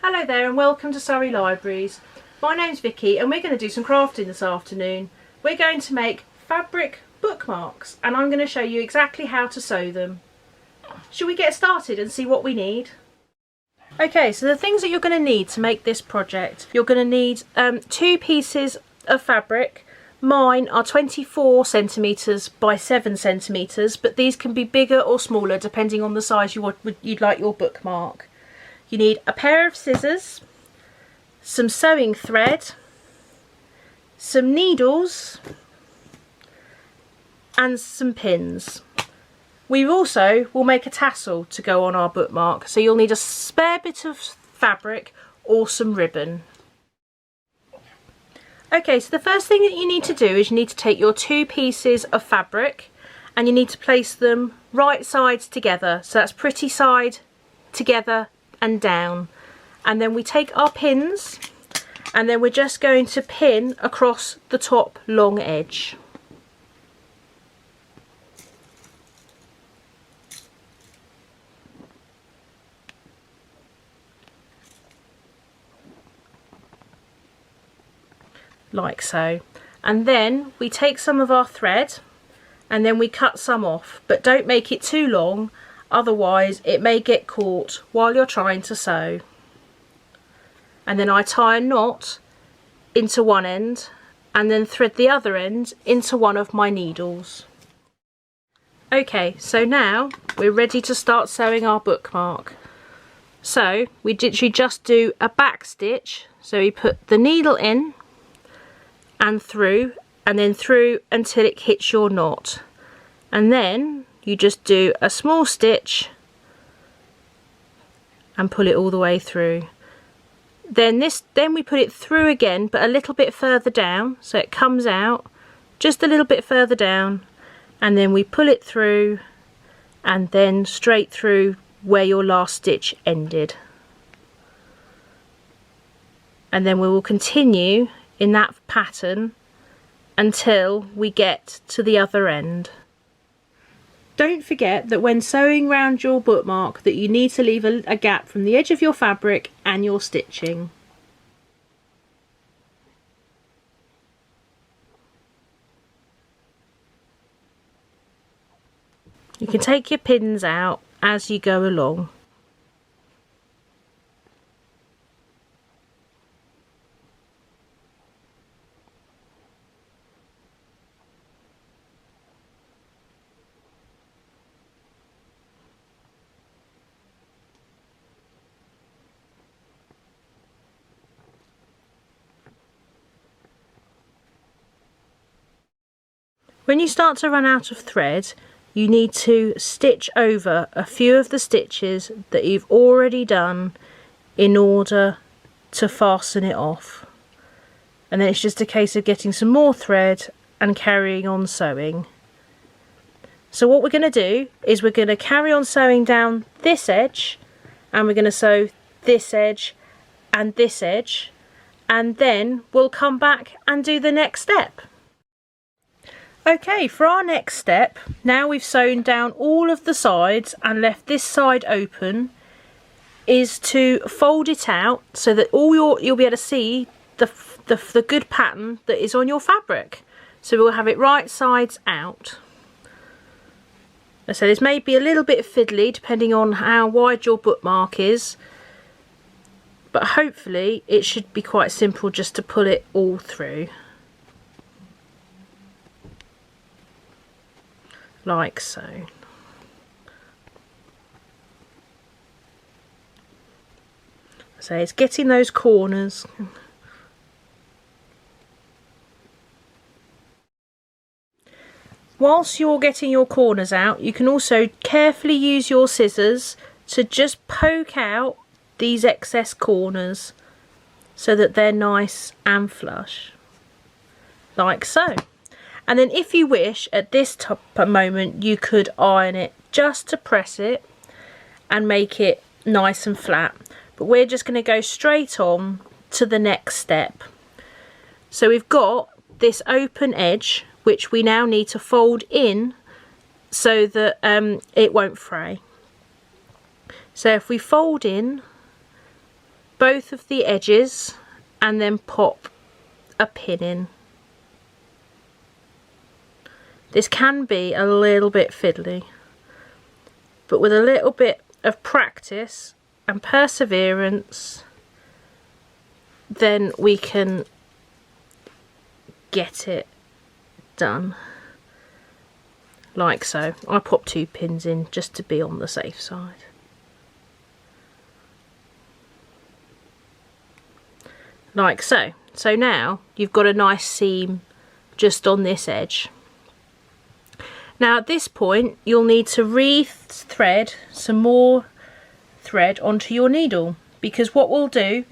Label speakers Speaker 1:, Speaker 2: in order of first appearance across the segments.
Speaker 1: Hello there and welcome to Surrey Libraries. My name's Vicky and we're going to do some crafting this afternoon. We're going to make fabric bookmarks and I'm going to show you exactly how to sew them. Shall we get started and see what we need? Okay, so the things that you're going to need to make this project. You're going to need 2 pieces of fabric. Mine are 24 centimetres by 7 centimetres, but these can be bigger or smaller depending on the size you'd like your bookmark. You need a pair of scissors, some sewing thread, some needles and some pins. We also will make a tassel to go on our bookmark, so you'll need a spare bit of fabric or some ribbon. Okay, so the first thing that you need to do is you need to take your 2 pieces of fabric and you need to place them right sides together, so that's pretty side together and down, and then we take our pins and then we're just going to pin across the top long edge. Like so, and then we take some of our thread and then we cut some off, but don't make it too long, otherwise it may get caught while you're trying to sew. And then I tie a knot into one end and then thread the other end into one of my needles. Okay, so now we're ready to start sewing our bookmark. So we literally just do a back stitch, so we put the needle in and then through until it hits your knot, and then you just do a small stitch and pull it all the way through. Then we put it through again, but a little bit further down, so it comes out just a little bit further down, and then we pull it through and then straight through where your last stitch ended. And then we will continue in that pattern until we get to the other end. Don't forget that when sewing round your bookmark that you need to leave a gap from the edge of your fabric and your stitching. You can take your pins out as you go along. When you start to run out of thread, you need to stitch over a few of the stitches that you've already done in order to fasten it off. And then it's just a case of getting some more thread and carrying on sewing. So what we're going to do is we're going to carry on sewing down this edge, and we're going to sew this edge and this edge, and then we'll come back and do the next step. Okay, for our next step, now we've sewn down all of the sides and left this side open, is to fold it out so that you'll be able to see the good pattern that is on your fabric. So we'll have it right sides out. So this may be a little bit fiddly depending on how wide your bookmark is, but hopefully it should be quite simple just to pull it all through. Like so. So it's getting those corners. Whilst you're getting your corners out, you can also carefully use your scissors to just poke out these excess corners so that they're nice and flush. Like so. And then if you wish, at this moment, you could iron it just to press it and make it nice and flat. But we're just going to go straight on to the next step. So we've got this open edge, which we now need to fold in so that it won't fray. So if we fold in both of the edges and then pop a pin in. This can be a little bit fiddly, but with a little bit of practice and perseverance, then we can get it done like so. I pop 2 pins in just to be on the safe side. Like so. So now you've got a nice seam just on this edge. Now at this point you'll need to re-thread some more thread onto your needle, because what we'll do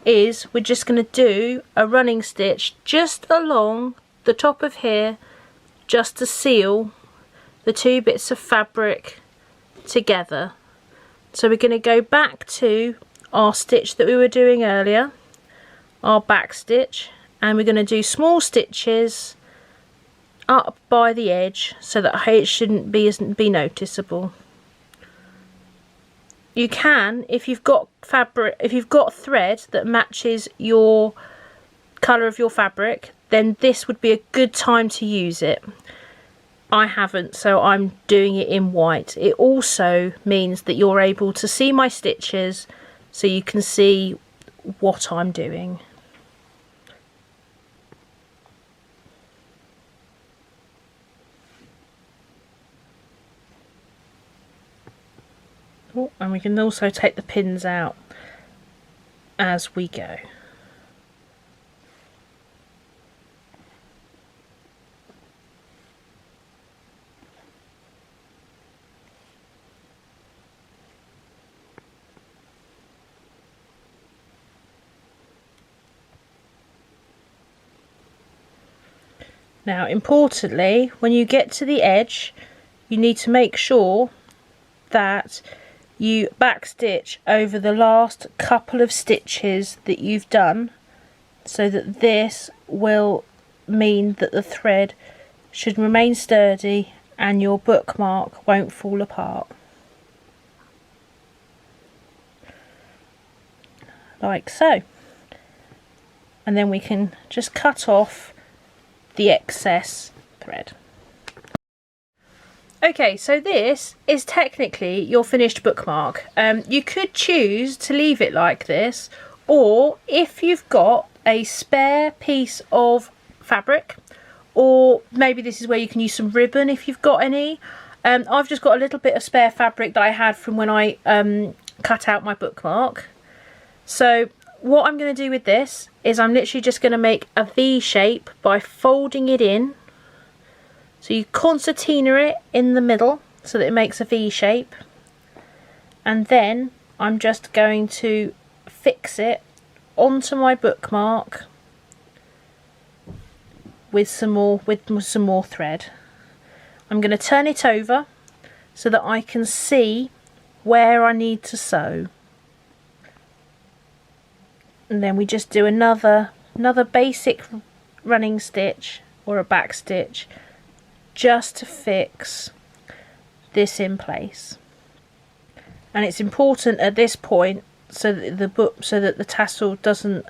Speaker 1: is we're just going to do a running stitch just along the top of here, just to seal the 2 bits of fabric together. So we're going to go back to our stitch that we were doing earlier, our back stitch, and we're going to do small stitches up by the edge so that it shouldn't be noticeable. You can, if you've got fabric, if you've got thread that matches your colour of your fabric, then this would be a good time to use it. I haven't, so I'm doing it in white. It also means that you're able to see my stitches, so you can see what I'm doing. Oh, and we can also take the pins out as we go. Now, importantly, when you get to the edge, you need to make sure that you backstitch over the last couple of stitches that you've done, so that this will mean that the thread should remain sturdy and your bookmark won't fall apart. Like so. And then we can just cut off the excess thread. Okay, so this is technically your finished bookmark. You could choose to leave it like this, or if you've got a spare piece of fabric, or maybe this is where you can use some ribbon if you've got any. I've just got a little bit of spare fabric that I had from when I cut out my bookmark. So what I'm going to do with this is I'm literally just going to make a V shape by folding it in. So you concertina it in the middle so that it makes a V shape, and then I'm just going to fix it onto my bookmark with some more thread. I'm going to turn it over so that I can see where I need to sew, and then we just do another basic running stitch or a back stitch just to fix this in place. And it's important at this point, so that the tassel doesn't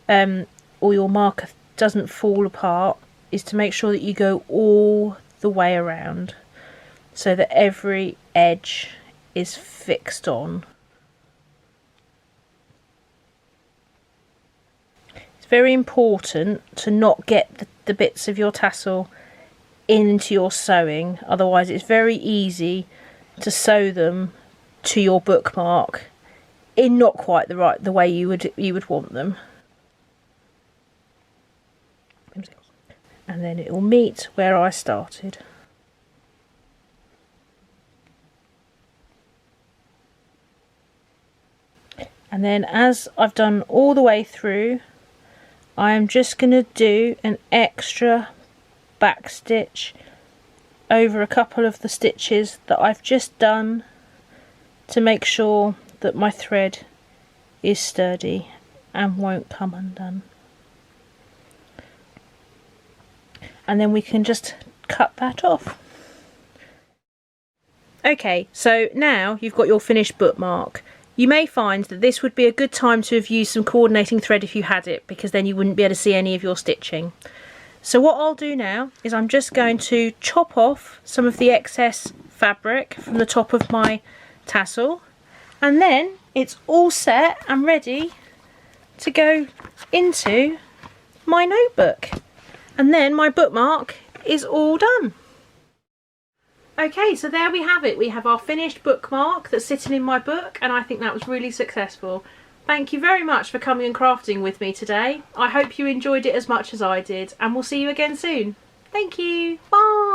Speaker 1: or your marker doesn't fall apart, is to make sure that you go all the way around so that every edge is fixed on. It's very important to not get the bits of your tassel into your sewing, otherwise it's very easy to sew them to your bookmark in not quite the way you would want them. And then it will meet where I started. And then as I've done all the way through, I am just going to do an extra back stitch over a couple of the stitches that I've just done to make sure that my thread is sturdy and won't come undone. And then we can just cut that off. Okay, so now you've got your finished bookmark. You may find that this would be a good time to have used some coordinating thread if you had it, because then you wouldn't be able to see any of your stitching. So what I'll do now is I'm just going to chop off some of the excess fabric from the top of my tassel, and then it's all set and ready to go into my notebook, and then my bookmark is all done. Okay, so there we have it. We have our finished bookmark that's sitting in my book, and I think that was really successful. Thank you very much for coming and crafting with me today. I hope you enjoyed it as much as I did, and we'll see you again soon. Thank you. Bye.